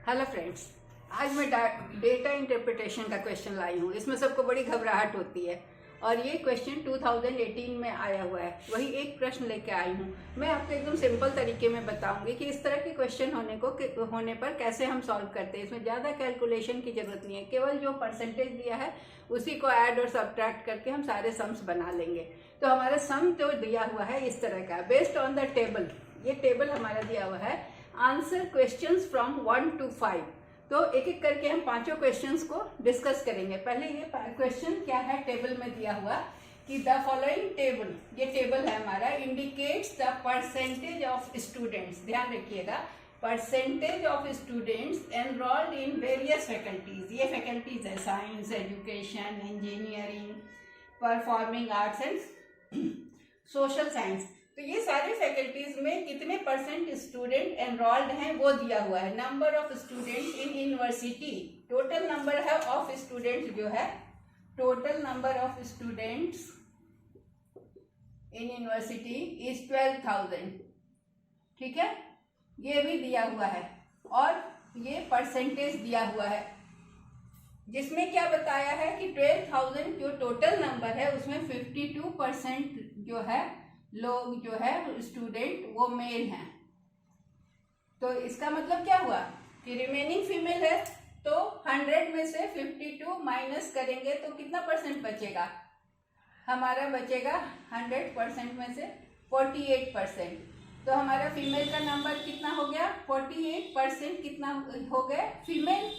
Hello friends, आज मैं data interpretation का क्वेश्चन लाई हूँ। इसमें सबको बड़ी घबराहट होती है और ये क्वेश्चन 2018 में आया हुआ है। वही एक प्रश्न लेके आई हूँ। मैं आपको एकदम सिंपल तरीके में बताऊंगी कि इस तरह के क्वेश्चन होने पर कैसे हम सॉल्व करते हैं। इसमें ज़्यादा कैलकुलेशन की जरूरत नहीं है, केवल जो परसेंटेज दिया है उसी को ऐड और सब्ट्रैक्ट करके हम सारे सम्स बना लेंगे। तो हमारा सम जो दिया हुआ है इस तरह का, बेस्ड ऑन द टेबल। ये टेबल हमारा दिया हुआ है, आंसर क्वेश्चंस फ्रॉम 1 to 5। तो एक एक करके हम पांचों क्वेश्चंस को डिस्कस करेंगे। पहले ये क्वेश्चन क्या है टेबल में दिया हुआ कि द फॉलोइंग टेबल, ये टेबल है हमारा, indicates the percentage of students. ध्यान रखिएगा, percentage of students enrolled in various faculties. ये फैकल्टीज है science, education, engineering, performing arts and social science. तो ये सारे फैकल्टीज में कितने परसेंट स्टूडेंट एनरोल्ड हैं वो दिया हुआ है। Number of student in university, total number है ऑफ स्टूडेंट्स जो है, total number of students in university is 12,000। ठीक है, ये भी दिया हुआ है और ये परसेंटेज दिया हुआ है, जिसमें क्या बताया है कि 12,000 जो टोटल नंबर है उसमें 52% जो है लोग जो है स्टूडेंट वो मेल हैं। तो इसका मतलब क्या हुआ कि रिमेनिंग फीमेल है, तो 100 में से 52 माइनस करेंगे तो कितना परसेंट बचेगा? हमारा बचेगा 100% में से 48%। तो हमारा फीमेल का नंबर कितना हो गया? 48% कितना हो गए फीमेल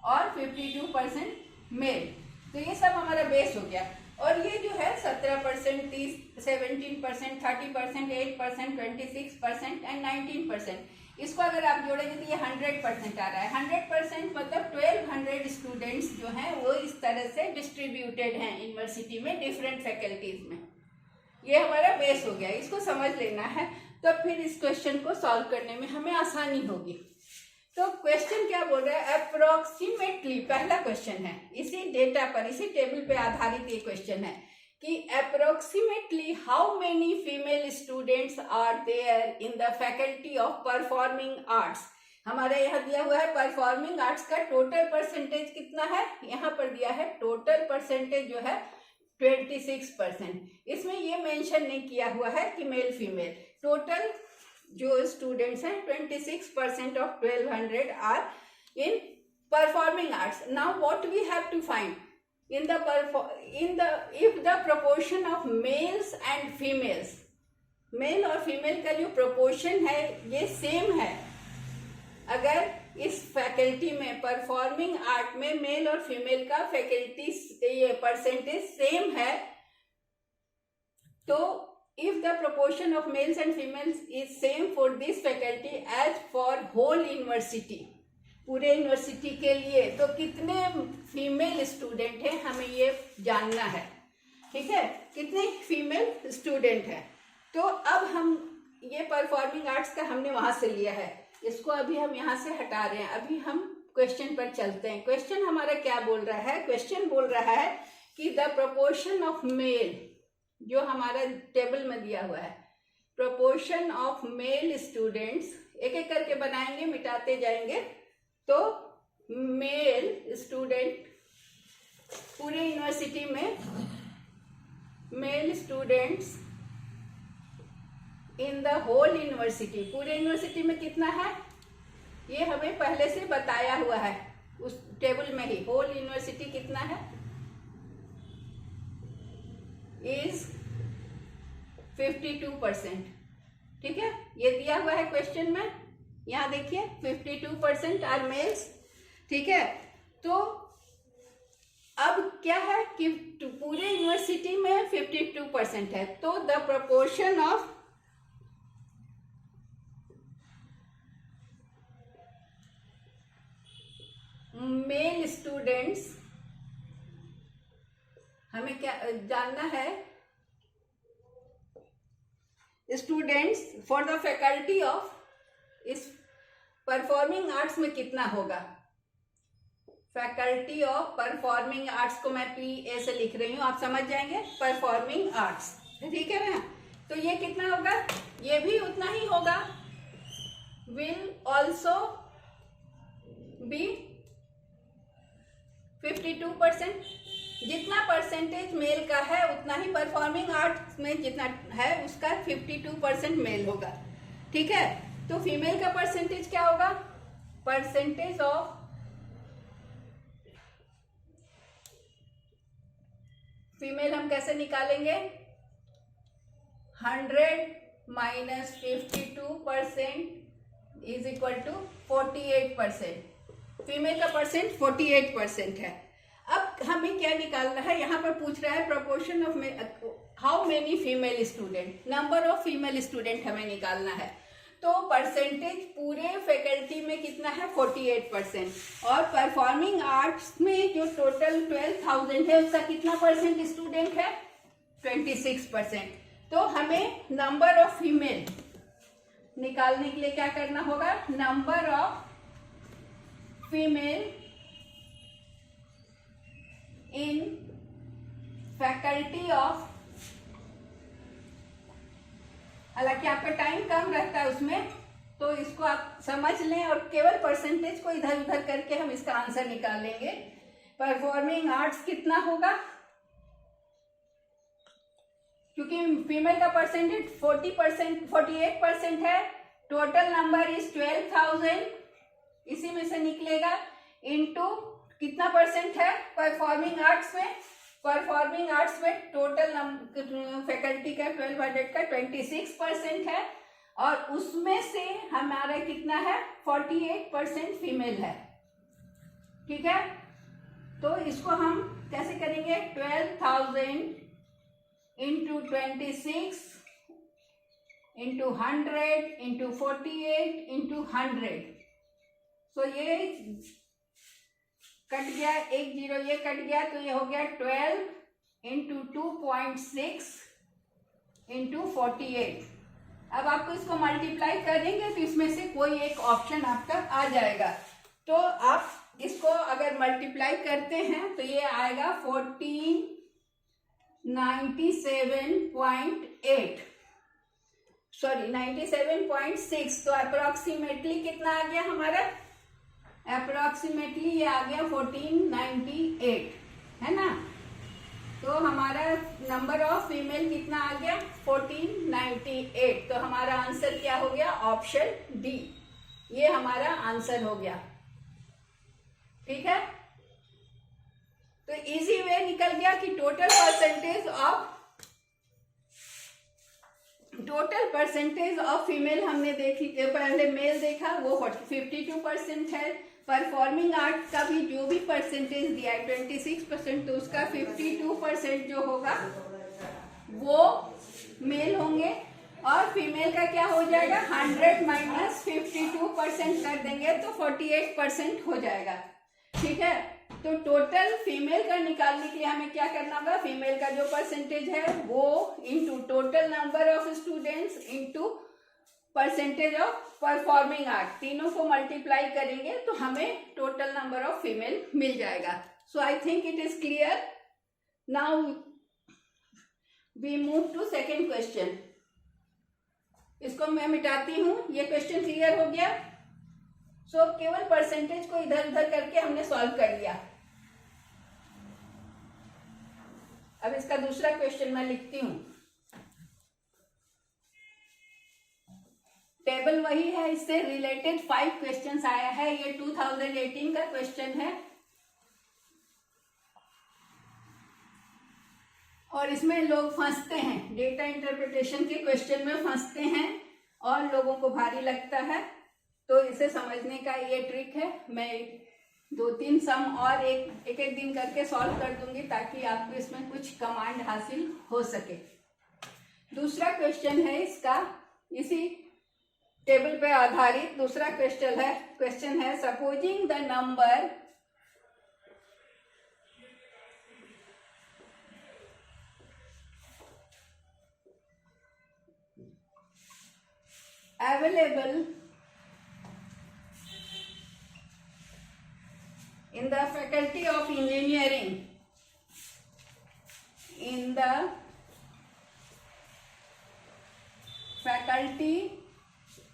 और 52% मेल। तो ये सब हमारा बेस हो गया। और ये जो है 17%, 30, 17%, 30%, 8%, 26% एंड 19%। इसको अगर आप जोड़ेंगे तो ये 100% आ रहा है। 100% मतलब 1200 स्टूडेंट्स जो हैं वो इस तरह से डिस्ट्रीब्यूटेड हैं यूनिवर्सिटी में, डिफरेंट फैकल्टीज में। ये हमारा बेस हो गया, इसको समझ लेना है, तो फिर इस क्वेश्चन को सॉल्व करने में हमें आसानी होगी। तो क्वेश्चन क्या बोल रहा है? अप्रोक्सीमेटली, पहला क्वेश्चन है, इसी डेटा पर, इसी टेबल पे आधारित ये क्वेश्चन है कि approximately how many female students are there in the faculty of performing arts. हमारे यहाँ दिया हुआ है परफॉर्मिंग आर्ट्स का टोटल परसेंटेज कितना है, यहाँ पर दिया है टोटल परसेंटेज जो है 26%। इसमें ये मेंशन नहीं किया हुआ है कि मेल फीमेल। टोटल जो स्टूडेंट्स हैं 26% of 1200 are in performing arts. Now what we have to find if the proportion of males and females, male और फीमेल का जो प्रोपोर्शन है ये सेम है। अगर इस फैकल्टी में परफॉर्मिंग आर्ट में मेल और फीमेल का फैकल्टी ये परसेंटेज सेम है, तो if the proportion of males and females is same for this faculty as for whole university, पूरे यूनिवर्सिटी के लिए, तो कितने फीमेल स्टूडेंट हैं हमें ये जानना है। ठीक है, कितने फीमेल स्टूडेंट हैं। तो अब हम ये परफॉर्मिंग आर्ट्स का हमने वहां से लिया है, इसको अभी हम यहाँ से हटा रहे हैं। अभी हम क्वेश्चन पर चलते हैं। क्वेश्चन हमारा क्या बोल रहा है? क्वेश्चन बोल रहा है कि द प्रोपोर्शन ऑफ मेल, जो हमारा टेबल में दिया हुआ है, प्रोपोर्शन ऑफ मेल स्टूडेंट्स, एक एक करके बनाएंगे, मिटाते जाएंगे। तो मेल स्टूडेंट पूरे यूनिवर्सिटी में, male students in the whole university, पूरे यूनिवर्सिटी में कितना है ये हमें पहले से बताया हुआ है उस टेबल में ही। होल यूनिवर्सिटी कितना है? इज 52%। ठीक है, ये दिया हुआ है क्वेश्चन में, यहाँ देखिए 52% आर मेल्स। ठीक है, तो अब क्या है कि पूरे यूनिवर्सिटी में 52% है, तो the proportion of male students, हमें क्या जानना है? Students for the faculty of, इस परफॉर्मिंग आर्ट्स में कितना होगा? फैकल्टी ऑफ परफॉर्मिंग आर्ट्स को मैं PA से लिख रही हूँ, आप समझ जाएंगे, परफॉर्मिंग आर्ट्स। ठीक है ना, तो ये कितना होगा? ये भी उतना ही होगा। Will also 52%। जितना परसेंटेज मेल का है उतना ही परफॉर्मिंग आर्ट्स में जितना है उसका 52% मेल होगा। ठीक है, तो फीमेल का परसेंटेज क्या होगा? परसेंटेज ऑफ फीमेल हम कैसे निकालेंगे? 100 minus 52% is equal to 48%। Female का परसेंट 48% है। अब हमें क्या निकालना है? यहाँ पर पूछ रहा है proportion of how many female student, number of female student हमें निकालना है। तो परसेंटेज पूरे फैकल्टी में कितना है? 48%। और परफॉर्मिंग आर्ट्स में जो टोटल 12,000 है उसका कितना परसेंट स्टूडेंट है? 26%। तो हमें नंबर ऑफ फीमेल निकालने के लिए क्या करना होगा? Number of female in faculty of, हालांकि आपका टाइम कम रहता है उसमें, तो इसको आप समझ लें और केवल परसेंटेज को इधर उधर करके हम इसका आंसर निकालेंगे। परफॉर्मिंग आर्ट्स कितना होगा? क्योंकि फीमेल का परसेंटेज 48% है, टोटल नंबर इज 12,000, इसी में से निकलेगा इनटू कितना परसेंट है परफॉर्मिंग आर्ट्स में? परफॉर्मिंग आर्ट्स में टोटल फैकल्टी का 1200 का 26% है और उसमें से हमारा कितना है? 48% फीमेल है। ठीक है, तो इसको हम कैसे करेंगे? 12,000 इंटू 26 इंटू 100 इंटू 48 इंटू 100। सो ये कट गया, एक जीरो ये कट गया, तो ये हो गया 12 इंटू 2.6 इंटू 48। अब आपको इसको मल्टीप्लाई करेंगे तो इसमें से कोई एक ऑप्शन आपका आ जाएगा। तो आप इसको अगर मल्टीप्लाई करते हैं तो ये आएगा 97.6। तो अप्रोक्सीमेटली कितना आ गया हमारा? अप्रोक्सीमेटली ये आ गया 1498, है ना। तो हमारा नंबर ऑफ फीमेल कितना आ गया? 1498। तो हमारा आंसर क्या हो गया? ऑप्शन डी, ये हमारा आंसर हो गया। ठीक है, तो इजी वे निकल गया कि टोटल परसेंटेज ऑफ फीमेल हमने देखी, पहले मेल देखा वो 52% है। परफॉर्मिंग आर्ट का भी जो भी परसेंटेज दिया है 26%, तो उसका 52% जो होगा वो मेल होंगे और फीमेल का क्या हो जाएगा? 100 माइनस 52% कर देंगे तो 48% हो जाएगा। ठीक है, तो टोटल फीमेल का निकालने के लिए हमें क्या करना होगा? फीमेल का जो परसेंटेज है वो into total number of students into percentage of performing art, तीनों को मल्टीप्लाई करेंगे तो हमें टोटल नंबर ऑफ फीमेल मिल जाएगा। So I think it is clear. Now we move to second question. इसको मैं मिटाती हूं, ये क्वेश्चन क्लियर हो गया। सो केवल परसेंटेज को इधर उधर करके हमने सॉल्व कर लिया। अब इसका दूसरा क्वेश्चन मैं लिखती हूं। टेबल वही है, इससे रिलेटेड 5 क्वेश्चंस आया है। ये 2018 का क्वेश्चन है और इसमें लोग फंसते हैं, डेटा इंटरप्रिटेशन के क्वेश्चन में फंसते हैं और लोगों को भारी लगता है। तो इसे समझने का ये ट्रिक है। मैं 2-3 सम और एक दिन करके सॉल्व कर दूंगी ताकि आपको इसमें कुछ कमांड हासिल हो सके। दूसरा क्वेश्चन है इसका, इसी टेबल पे आधारित दूसरा क्वेश्चन है supposing the number available in the faculty of engineering, in the faculty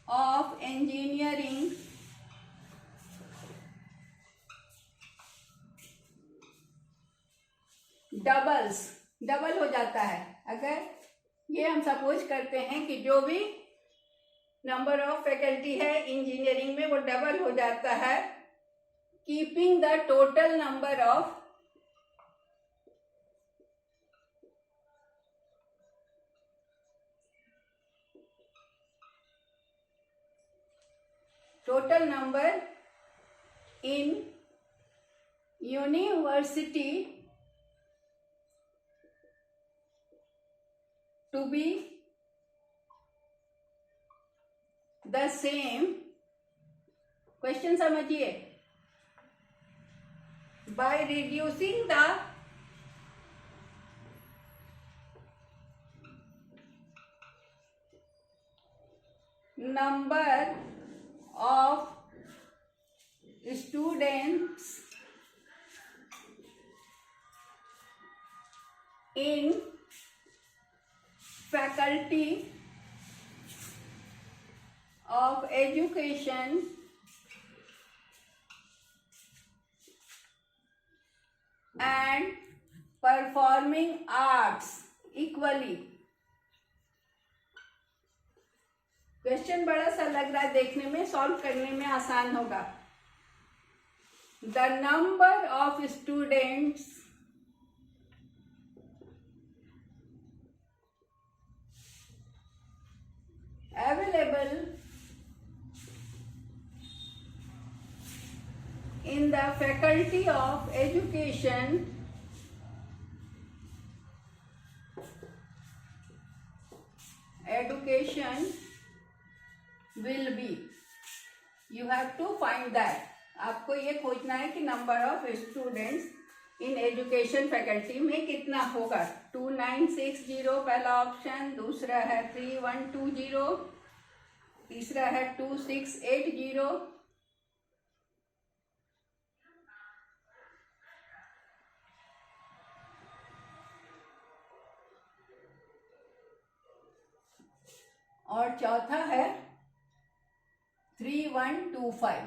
of engineering double हो जाता है। अगर ये हम सपोज करते हैं कि जो भी नंबर ऑफ फैकल्टी है इंजीनियरिंग में वो डबल हो जाता है, keeping the total number of in university to be the same। Question समझिए। by reducing the number of students in faculty of education and performing arts equally। Question बड़ा सा लग रहा है देखने में, सॉल्व करने में आसान होगा। The number of students available in the faculty of education will be, you have to find that। आपको ये खोजना है कि number of students in education faculty में कितना होगा। 2960 पहला ऑप्शन, दूसरा है 3120, तीसरा है 2680, और चौथा है 3125।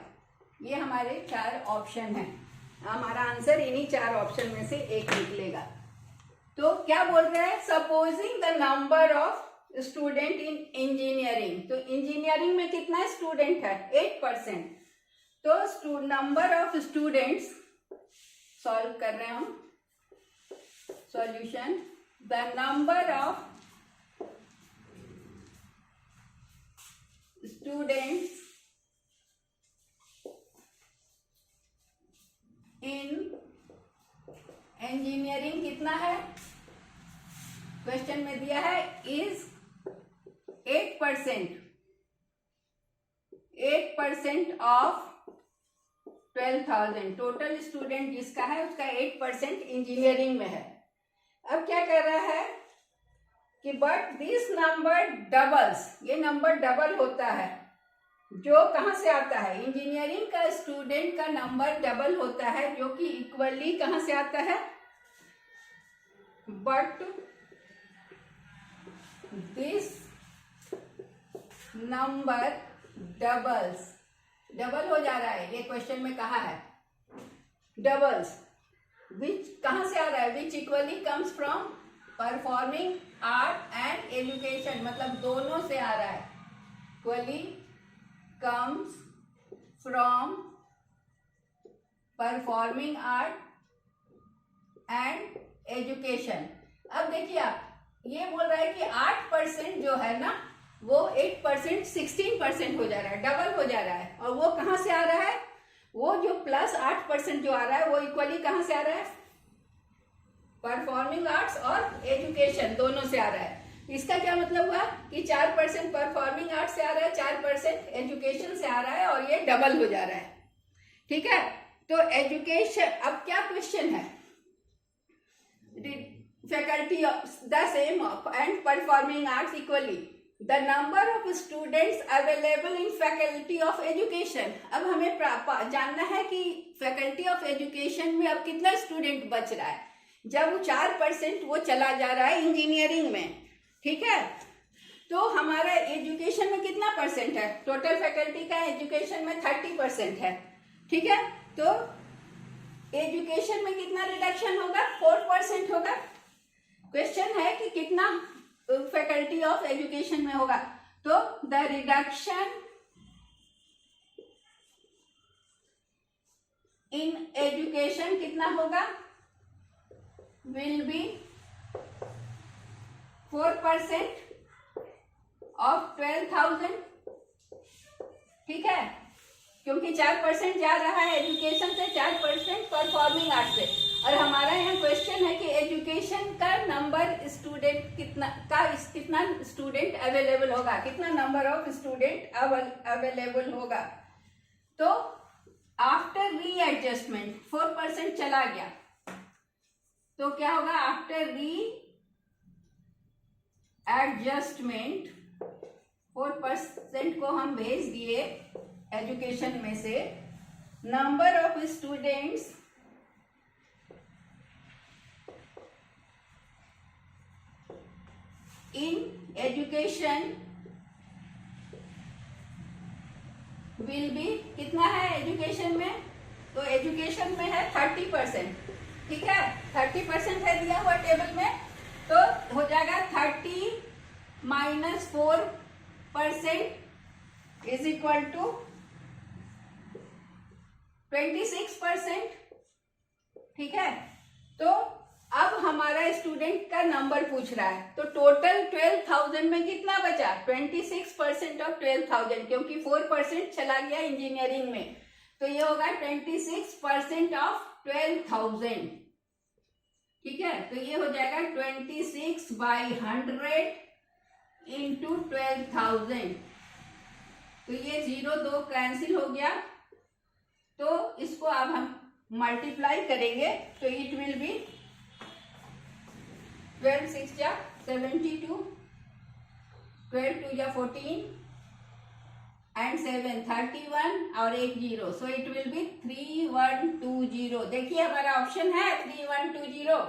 ये हमारे 4 ऑप्शन हैं। हमारा आंसर इन्हीं 4 ऑप्शन में से एक निकलेगा। तो क्या बोल रहे हैं, supposing the number of student in engineering. तो इंजीनियरिंग में कितना स्टूडेंट है, 8%। तो नंबर ऑफ स्टूडेंट्स, सॉल्व कर रहे हैं हम solution. The number of students in engineering कितना है, क्वेश्चन में दिया है इज 8%। 8% ऑफ 12,000। टोटल स्टूडेंट जिसका है उसका 8% इंजीनियरिंग में है। अब क्या कर रहा है कि बट दिस नंबर डबल्स, ये नंबर डबल होता है। जो कहां से आता है, इंजीनियरिंग का स्टूडेंट का नंबर डबल होता है, जो कि इक्वली कहां से आता है, but this number doubles, double हो जा रहा है, ये क्वेश्चन में कहा है डबल्स, विच कहां से आ रहा है, which equally comes from performing art and education, मतलब दोनों से आ रहा है। Equally comes from performing art and education. अब देखिए आप, ये बोल रहा है कि 8% जो है ना वो 8% 16% हो जा रहा है, डबल हो जा रहा है। और वो कहां से आ रहा है, वो जो प्लस 8% जो आ रहा है वो इक्वली कहां से आ रहा है, परफॉर्मिंग आर्ट्स और एजुकेशन दोनों से आ रहा है। इसका क्या मतलब हुआ कि 4% परफॉर्मिंग आर्ट्स से आ रहा है, 4% एजुकेशन से आ रहा है, और ये डबल हो जा रहा है। ठीक है, तो एजुकेशन, अब क्या क्वेश्चन है, faculty the same and performing arts equally, the number of students available in faculty of education. अब हमें जानना है कि फैकल्टी ऑफ एजुकेशन में अब कितना स्टूडेंट बच रहा है, जब 4% वो चला जा रहा है इंजीनियरिंग में। ठीक है, तो हमारा एजुकेशन में कितना परसेंट है, टोटल फैकल्टी का एजुकेशन में 30% है। ठीक है, तो एजुकेशन में कितना रिडक्शन होगा? 4% होगा। क्वेश्चन है कि कितना फैकल्टी ऑफ एजुकेशन में होगा, तो द रिडक्शन इन एजुकेशन कितना होगा? Will be 4% of 12,000। ठीक है, क्योंकि 4% जा रहा है एजुकेशन से, 4% परफॉर्मिंग आर्ट से। और हमारा यहाँ क्वेश्चन है कि एजुकेशन का नंबर स्टूडेंट कितना स्टूडेंट अवेलेबल होगा, कितना नंबर ऑफ स्टूडेंट अवेलेबल होगा। तो आफ्टर रीएडजस्टमेंट 4% चला गया, तो क्या होगा? आफ्टर रीएडजस्टमेंट 4% को हम भेज दिए एजुकेशन में से। Number of students in education will be, कितना है एजुकेशन में? तो एजुकेशन में है 30%। ठीक है, 30% है दिया हुआ टेबल में, तो हो जाएगा 30 - 4% इज इक्वल टू 26%। ठीक है, तो अब हमारा स्टूडेंट का नंबर पूछ रहा है, तो टोटल 12,000 में कितना बचा? 26% ऑफ 12,000, क्योंकि 4% चला गया इंजीनियरिंग में, तो ये होगा 26% ऑफ 12,000। ठीक है, तो ये हो जाएगा 26/100 इंटू 12,000। तो ये 0 2 कैंसिल हो गया, तो इसको अब हम मल्टीप्लाई करेंगे, तो इट विल बी 12 6 जा 72, 12 2 जा 14 एंड 7 31 और 1 0, सो इट विल बी 3120। देखिए हमारा ऑप्शन है 3120,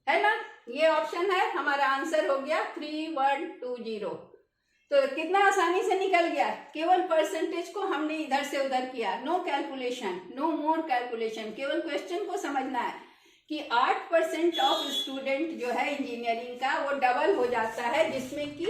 है ना? ये ऑप्शन है, हमारा आंसर हो गया 3120। तो कितना आसानी से निकल गया, केवल परसेंटेज को हमने इधर से उधर किया, नो कैलकुलेशन, नो मोर कैलकुलेशन, केवल क्वेश्चन को समझना है कि 8% ऑफ स्टूडेंट जो है इंजीनियरिंग का वो डबल हो जाता है, जिसमें कि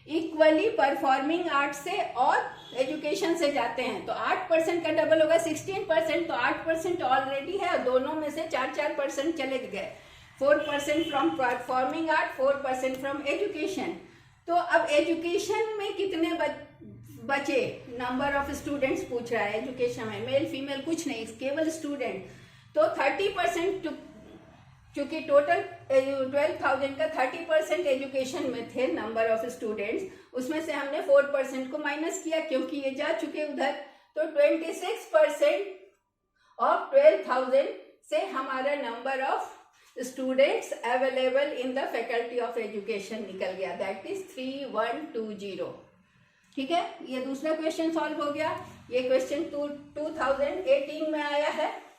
इक्वली परफॉर्मिंग आर्ट से और एजुकेशन से जाते हैं। तो 8% का डबल होगा 16%, तो 8% ऑलरेडी है, और दोनों में से 4% चले गए। 4% from performing art, 4% from education. तो अब एजुकेशन में कितने बचे? नंबर ऑफ स्टूडेंट्स पूछ रहा है एजुकेशन में, मेल फीमेल कुछ नहीं, केवल स्टूडेंट। तो 30%, चूंकि टोटल 12,000 का 30% एजुकेशन में थे नंबर ऑफ स्टूडेंट्स, उसमें से हमने 4% को माइनस किया, क्योंकि ये जा चुके उधर। तो 26% ऑफ 12,000 से हमारा number of students available in the faculty of education निकल गया, दैट इज 3120। ठीक है, ये दूसरा क्वेश्चन सॉल्व हो गया। ये क्वेश्चन 2018 में आया है,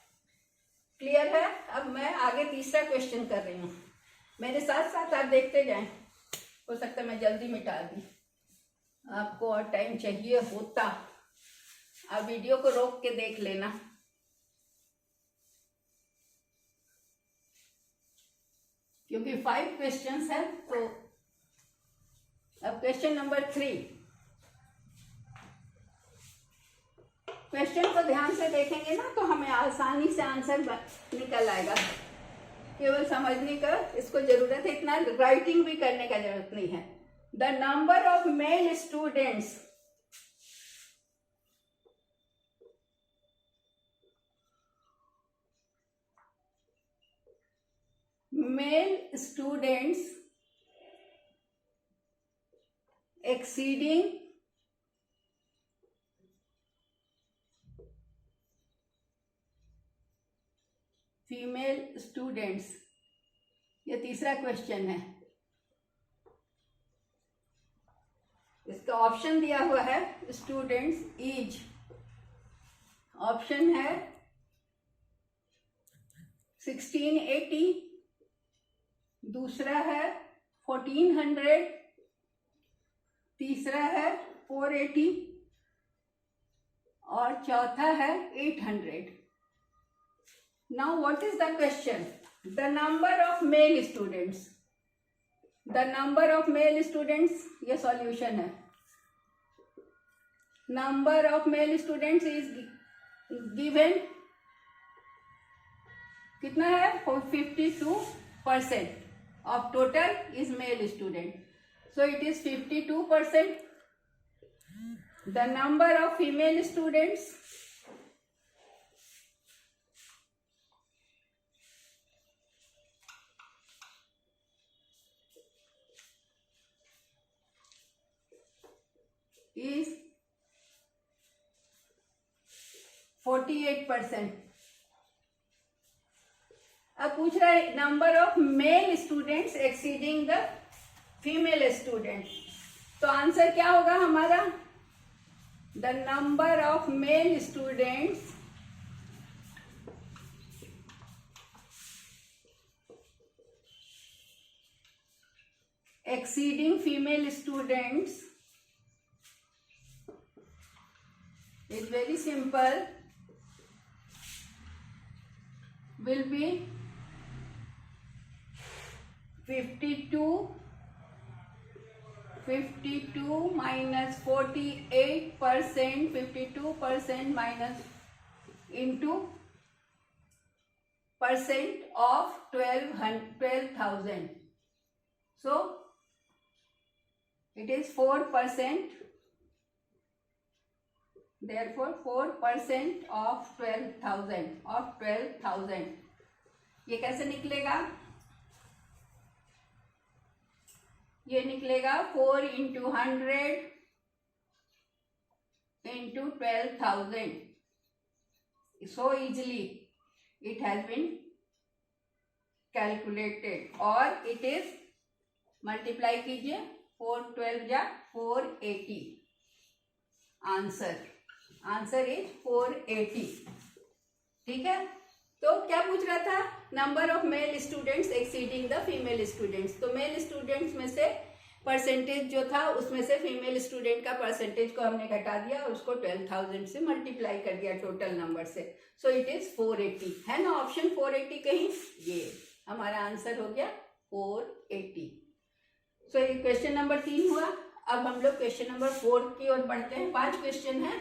क्लियर है? अब मैं आगे तीसरा क्वेश्चन कर रही हूँ, मेरे साथ साथ आप देखते जाएं, हो सकता है मैं जल्दी मिटा दी, आपको और टाइम चाहिए होता, आप वीडियो को रोक के देख लेना। क्योंकि 5 क्वेश्चंस हैं। तो अब क्वेश्चन नंबर 3, क्वेश्चन को ध्यान से देखेंगे ना तो हमें आसानी से आंसर निकल आएगा, केवल समझने का इसको जरूरत है, इतना राइटिंग भी करने का जरूरत नहीं है। The number of male students exceeding female students, ये तीसरा क्वेश्चन है। इसका ऑप्शन दिया हुआ है स्टूडेंट्स इज, ऑप्शन है 1680, दूसरा है 1400, तीसरा है 480 और चौथा है 800। Now what is the question? The number of male students. The number of male students, ये solution है. Number of male students is given, कितना है? 52% of total is male student. So it is 52%. The number of female students is 48%. अब पूछ रहा है number of male students exceeding the female student. तो answer क्या होगा हमारा? The number of male students exceeding female students is very simple, will be 52 minus 48%, 52% minus into percent of 12,000. So it is 4%. Therefore 4% of 12,000. ये कैसे निकलेगा? ये निकलेगा 4 into 100 into 12,000. So easily it has been calculated. और it is multiply कीजिए 4 12 जा 480. Answer is 480. ठीक है. तो क्या पूछ रहा था? Number of male students exceeding the female students. तो मेल स्टूडेंट्स में से परसेंटेज जो था उसमें से फीमेल स्टूडेंट का परसेंटेज को हमने घटा दिया और उसको 12,000 से मल्टीप्लाई कर दिया टोटल नंबर से. सो इट इज 480. है ना ऑप्शन 480 कहीं? ये हमारा आंसर हो गया 480. सो ये क्वेश्चन नंबर 3 हुआ. अब हम लोग क्वेश्चन नंबर 4 की ओर बढ़ते हैं. 5 क्वेश्चन है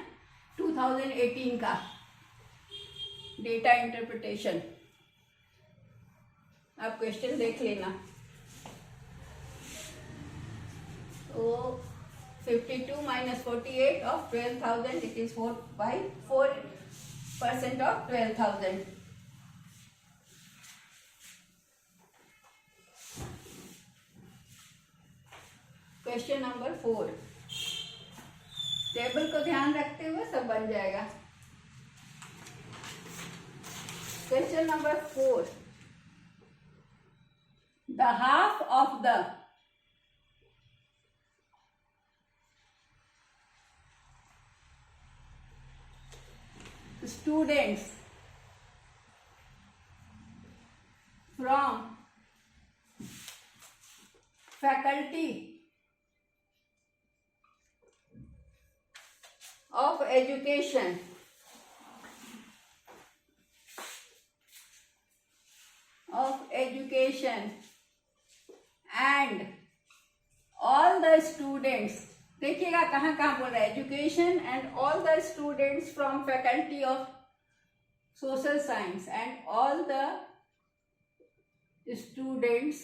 2018 का डेटा इंटरप्रिटेशन. आप क्वेश्चन देख लेना. तो 52 minus 48 of 12,000, it is 4% of 12,000. Question number 4. Table को ध्यान रखते हुए सब बन जाएगा. Question number 4. The half of the students from faculty of education and all the students. देखिएगा कहाँ कहाँ बोल रहा है. Education and all the students from faculty of social science and all the students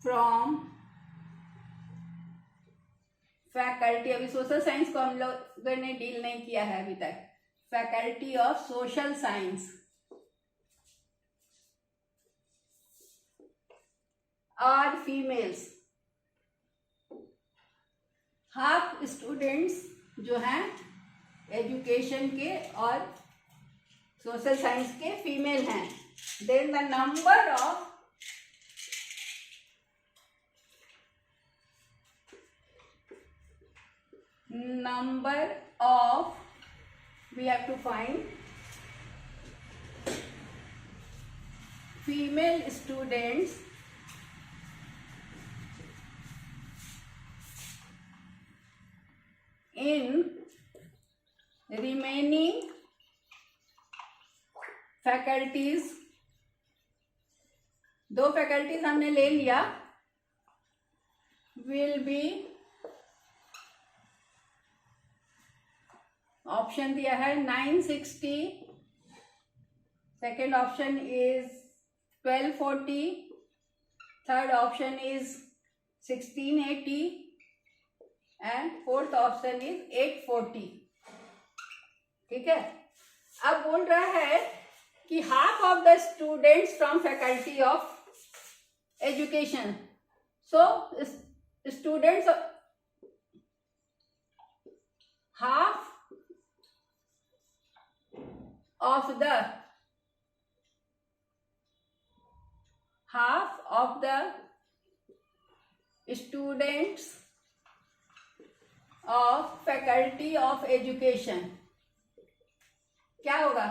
from faculty. अभी social science को हम लोगों ने डील नहीं किया है अभी तक. Faculty of social science are females. Half students जो हैं एजुकेशन के और सोशल साइंस के फीमेल हैं. Then the number of we have to find female students in remaining faculties, 2 faculties हमने ले लिया, विल बी, ऑप्शन दिया है 960, second option is 1240, third option is 1680 and fourth option is 840। ठीक है, अब बोल रहा है कि half of the students from faculty of education, so students, half of the students of faculty of education, क्या होगा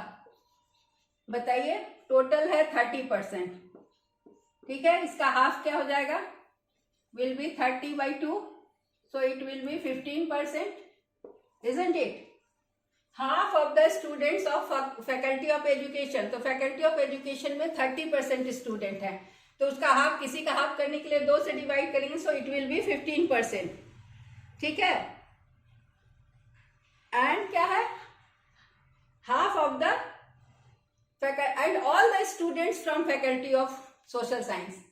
बताइए? टोटल है 30%, ठीक है, इसका हाफ क्या हो जाएगा? Will be 30/2, so it will be 15%, isn't it? Half of the students of faculty of education, तो फैकल्टी ऑफ एजुकेशन में 30% स्टूडेंट है, तो उसका हाफ, किसी का हाफ करने के लिए 2 से डिवाइड करेंगे, सो इट विल बी 15%। ठीक है, एंड क्या है? Half of the end all the students from faculty of social science,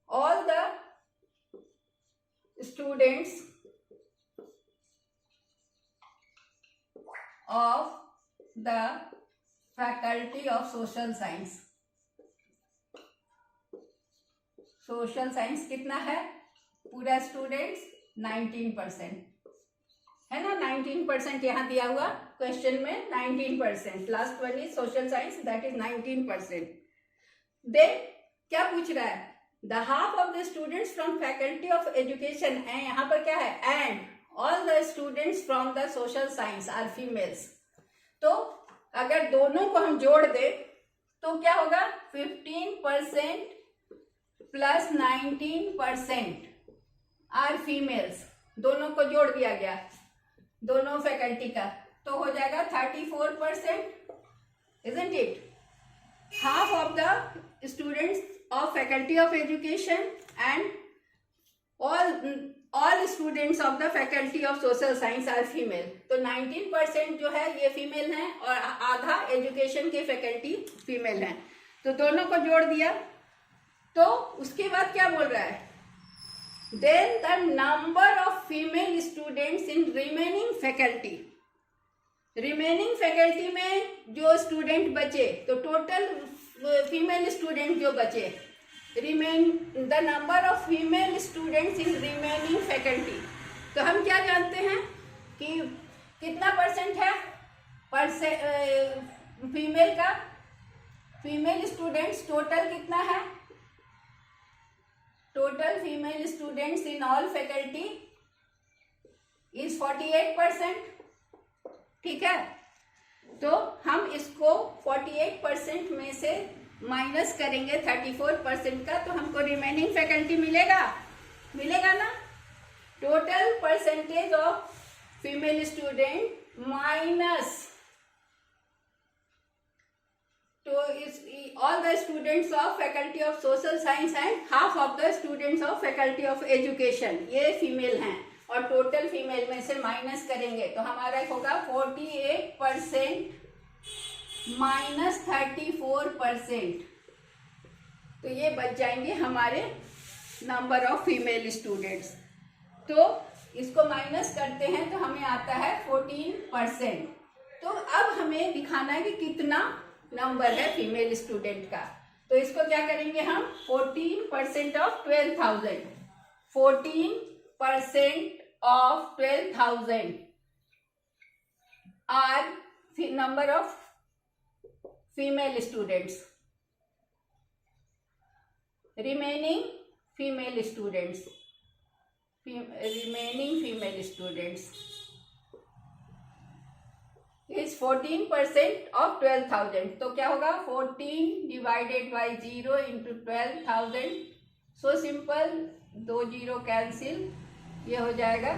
all the students of the faculty of social science, social science कितना है? पूरा स्टूडेंट्स 19% है ना, 19% यहाँ दिया हुआ क्वेश्चन में, 19%, last one is social science, that is 19%। Then क्या पूछ रहा है? The half of the students from faculty of education, यहाँ पर क्या है? And all the students from the social science are females, तो अगर दोनों को हम जोड़ दे तो क्या होगा? 15% प्लस 19% आर फीमेल्स, दोनों को जोड़ दिया गया, दोनों फैकल्टी का, तो हो जाएगा 34%, isn't it? Half of the students of faculty of education and all students of the faculty of social science are female, तो 19% जो है ये फीमेल हैं और आधा एजुकेशन के फैकल्टी फीमेल हैं, तो दोनों को जोड़ दिया। तो उसके बाद क्या बोल रहा है? Then the number of female students in remaining faculty, remaining faculty में जो स्टूडेंट बचे, तो टोटल फीमेल स्टूडेंट जो बचे, remain the number of female students in remaining faculty, तो हम क्या जानते हैं कि कितना परसेंट है फीमेल का? फीमेल स्टूडेंट्स टोटल कितना है? Total female students in all faculty is 48%। ठीक है, तो हम इसको 48% में से माइनस करेंगे 34% का, तो हमको रिमेनिंग फैकल्टी मिलेगा, मिलेगा ना? Total percentage of female student minus तो इस all the students of faculty of social science and half of the students of faculty of education, ये फीमेल हैं, और टोटल फीमेल में से माइनस करेंगे तो हमारा होगा 48% माइनस 34%, तो ये बच जाएंगे हमारे नंबर ऑफ फीमेल स्टूडेंट्स। तो इसको माइनस करते हैं तो हमें आता है 14%। तो अब हमें दिखाना है कि कितना नंबर है फीमेल स्टूडेंट का, तो इसको क्या करेंगे हम? 14% of 12,000, 14% of 12,000 are number of female students, remaining female students, remaining female students is 14% of 12,000, तो क्या होगा? 14 divided by 0 into 12,000, so simple, 2 0 cancel, ये हो जाएगा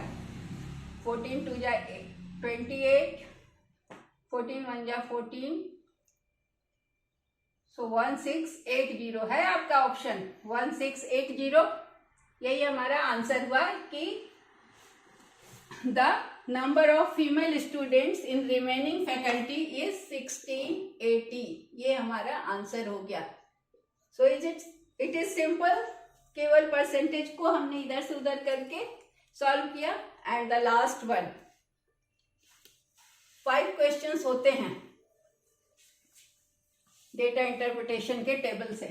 14 2 जा 28, 14 1 जा 14, सो 1680 है आपका ऑप्शन 1680। यही हमारा आंसर हुआ कि the number of female students in remaining faculty is 1680। ये हमारा आंसर हो गया। सो इट इज सिंपल। केवल परसेंटेज को हमने इधर से उधर करके सॉल्व किया। And the last one, 5 questions होते हैं डेटा इंटरप्रिटेशन के टेबल से,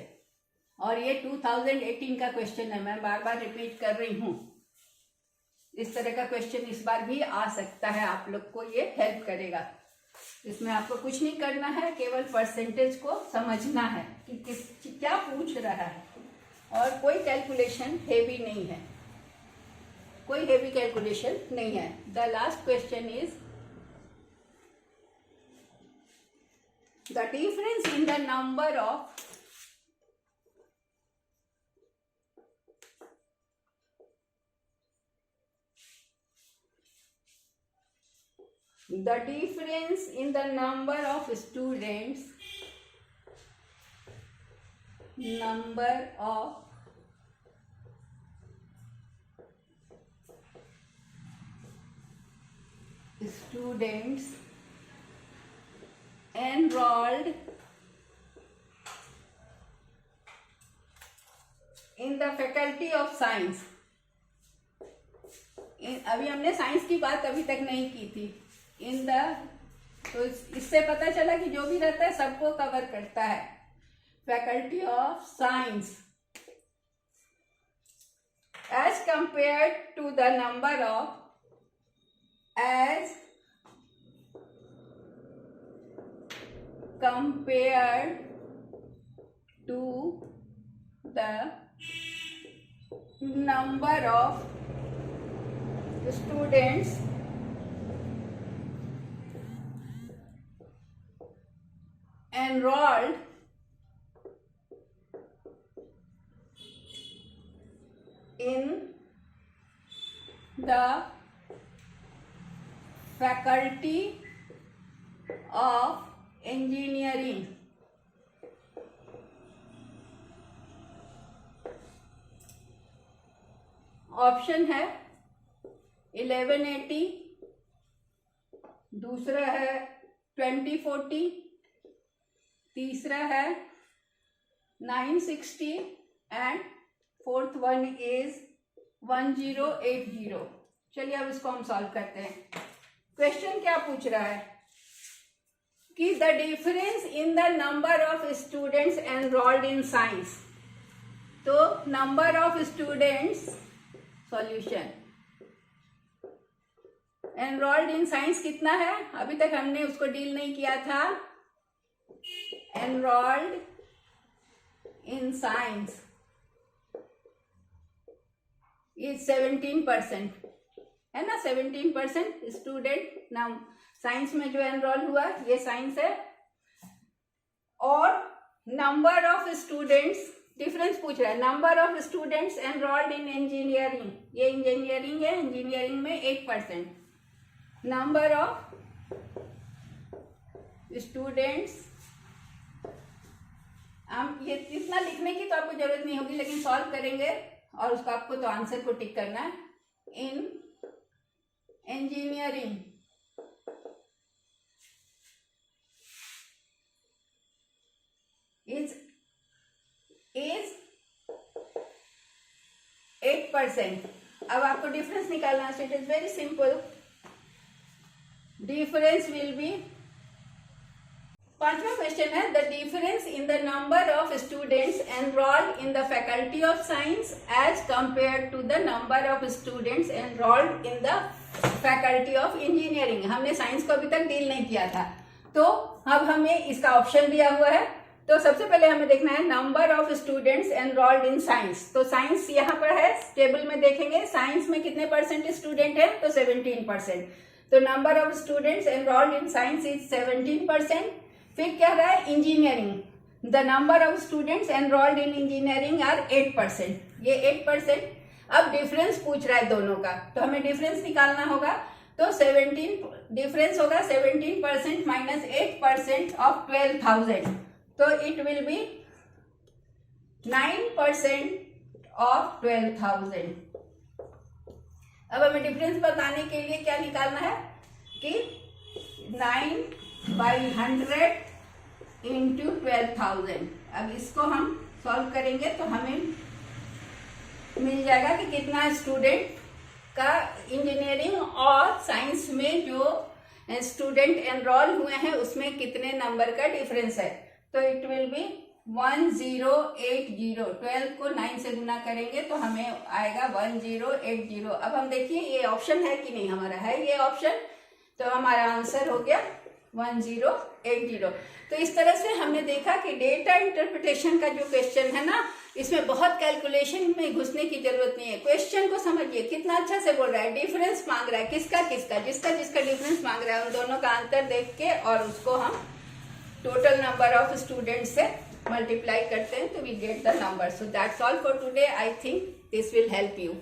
और ये 2018 का क्वेश्चन है। मैं बार बार रिपीट कर रही हूं। इस तरह का क्वेश्चन इस बार भी आ सकता है, आप लोग को ये हेल्प करेगा। इसमें आपको कुछ नहीं करना है, केवल परसेंटेज को समझना है कि क्या पूछ रहा है, और कोई कैलकुलेशन हेवी नहीं है, कोई हेवी कैलकुलेशन नहीं है। The last question is the difference in the number of students, number of students enrolled in the faculty of science। अभी हमने साइंस की बात अभी तक नहीं की थी। इन द, तो इससे पता चला कि जो भी रहता है सबको कवर करता है। Faculty of science as compared to the number of, as compared to the number of students enrolled in the faculty of engineering। Option है 1180, दूसरा है 2040, तीसरा है 960 एंड फोर्थ वन इज 1080। चलिए अब इसको हम सॉल्व करते हैं। क्वेश्चन क्या पूछ रहा है कि the difference in the number of students enrolled in science. तो number of students, solution, enrolled in science कितना है, अभी तक हमने उसको डील नहीं किया था। एनरोल्ड इन साइंस इज 17%, है ना। 17% स्टूडेंट नाम साइंस में जो एनरोल हुआ ये साइंस है। और नंबर ऑफ स्टूडेंट्स, डिफरेंस पूछ रहा है। Number of students enrolled in engineering, ये इंजीनियरिंग है, इंजीनियरिंग में 8%। नंबर ऑफ स्टूडेंट्स, हम ये इतना लिखने की तो आपको जरूरत नहीं होगी, लेकिन सॉल्व करेंगे और उसको आपको तो आंसर को टिक करना है। In engineering is 8%। अब आपको डिफरेंस निकालना है, so it is very simple. Difference will be, पांचवा क्वेश्चन है the difference in the number of students enrolled in the faculty of science as compared to the number of students enrolled in the faculty of engineering. हमने science को अभी तक deal नहीं किया था, तो अब हमें इसका ऑप्शन दिया हुआ है। तो सबसे पहले हमें देखना है number of students enrolled in science. तो साइंस यहाँ पर है, टेबल में देखेंगे साइंस में कितने परसेंट स्टूडेंट है, तो 17%। तो number of students enrolled in science is 17%। फिर क्या रहा है engineering, the number of students enrolled in engineering are 8%, ये 8%। अब डिफरेंस पूछ रहा है दोनों का, तो हमें डिफरेंस निकालना होगा। तो 17 डिफरेंस होगा 17% माइनस 8% ऑफ 12,000। तो इट विल बी 9% ऑफ 12,000। अब हमें डिफरेंस बताने के लिए क्या निकालना है कि 9/100 इंटू 12,000। अब इसको हम सॉल्व करेंगे तो हमें मिल जाएगा कि कितना स्टूडेंट का इंजीनियरिंग और साइंस में जो स्टूडेंट एनरोल हुए हैं उसमें कितने नंबर का डिफरेंस है। तो इट विल बी 1080। 12 को 9 से गुना करेंगे तो हमें आएगा 1080। अब हम देखिए ये ऑप्शन है कि नहीं, हमारा है ये ऑप्शन, तो हमारा आंसर हो गया 1080। तो इस तरह से हमने देखा कि डेटा इंटरप्रिटेशन का जो क्वेश्चन है ना, इसमें बहुत कैलकुलेशन में घुसने की जरूरत नहीं है। क्वेश्चन को समझिए, कितना अच्छा से बोल रहा है, डिफरेंस मांग रहा है, किसका किसका, जिसका जिसका डिफरेंस मांग रहा है उन दोनों का अंतर देख के और उसको हम टोटल नंबर ऑफ स्टूडेंट्स से मल्टीप्लाई करते हैं तो we get the number. So that's all for today. I think this will help you.